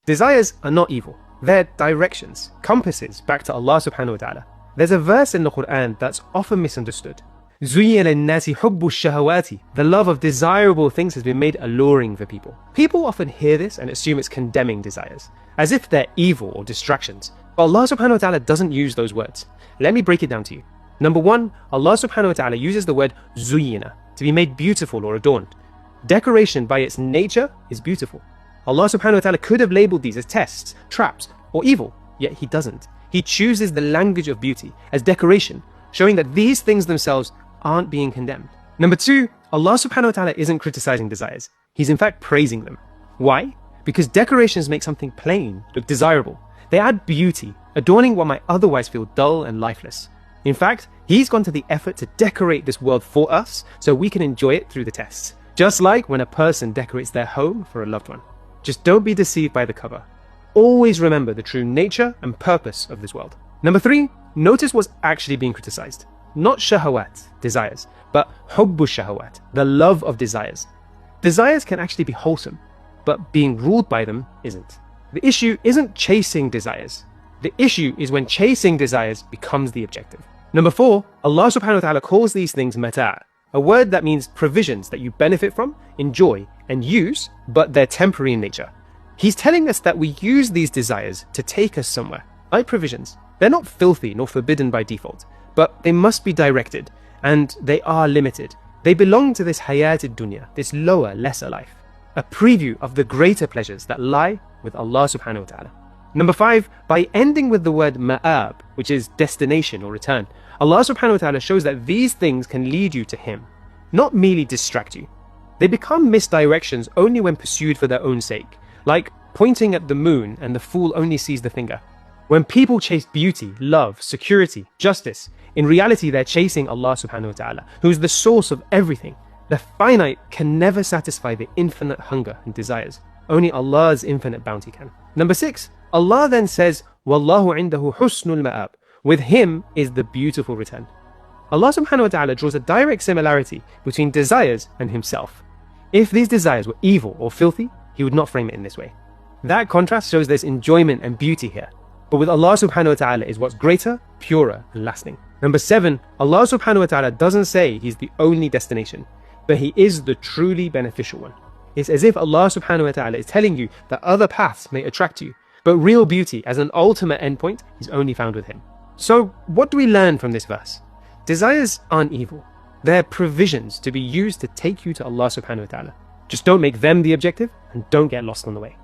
Desires are not evil. They're directions, compasses back to Allah subhanahu wa ta'ala. There's a verse in the Quran that's often misunderstood. زُيِّنَ لِلنَّاسِ حُبُّ الشَّهَوَاتِ. The love of desirable things has been made alluring for people. People often hear this and assume it's condemning desires, as if they're evil or distractions. But Allah subhanahu wa ta'ala doesn't use those words. Let me break it down to you. Number one, Allah subhanahu wa ta'ala uses the word zuyina to be made beautiful or adorned. Decoration by its nature is beautiful. Allah subhanahu wa ta'ala could have labeled these as tests, traps, or evil, yet He doesn't. He chooses the language of beauty as decoration, showing that these things themselves aren't being condemned. Number two, Allah subhanahu wa ta'ala isn't criticizing desires. He's in fact praising them. Why? Because decorations make something plain look desirable. They add beauty, adorning what might otherwise feel dull and lifeless. In fact, He's gone to the effort to decorate this world for us so we can enjoy it through the tests. Just like when a person decorates their home for a loved one. Just don't be deceived by the cover. Always remember the true nature and purpose of this world. Number three, notice what's actually being criticized. Not shahawat, desires, but hubbu shahawat, the love of desires. Desires can actually be wholesome, but being ruled by them isn't. The issue isn't chasing desires. The issue is when chasing desires becomes the objective. Number four, Allah subhanahu wa ta'ala calls these things mata', a word that means provisions that you benefit from, enjoy, and use, but they're temporary in nature. He's telling us that we use these desires to take us somewhere, like provisions. They're not filthy nor forbidden by default, but they must be directed, and they are limited. They belong to this hayated dunya, this lower, lesser life, a preview of the greater pleasures that lie with Allah subhanahu wa ta'ala. Number five, by ending with the word ma'ab, which is destination or return, Allah subhanahu wa ta'ala shows that these things can lead you to Him, not merely distract you. They become misdirections only when pursued for their own sake, like pointing at the moon and the fool only sees the finger. When people chase beauty, love, security, justice, in reality they're chasing Allah subhanahu wa ta'ala, who is the source of everything. The finite can never satisfy the infinite hunger and desires. Only Allah's infinite bounty can. Number six, Allah then says, Wallahu indahu husnul ma'ab. With Him is the beautiful return. Allah subhanahu wa ta'ala draws a direct similarity between desires and Himself. If these desires were evil or filthy, He would not frame it in this way. That contrast shows there's enjoyment and beauty here. But with Allah subhanahu wa ta'ala is what's greater, purer, and lasting. Number seven, Allah subhanahu wa ta'ala doesn't say He's the only destination, but He is the truly beneficial one. It's as if Allah subhanahu wa ta'ala is telling you that other paths may attract you, but real beauty as an ultimate endpoint is only found with Him. So what do we learn from this verse? Desires aren't evil. They're provisions to be used to take you to Allah subhanahu wa ta'ala. Just don't make them the objective and don't get lost on the way.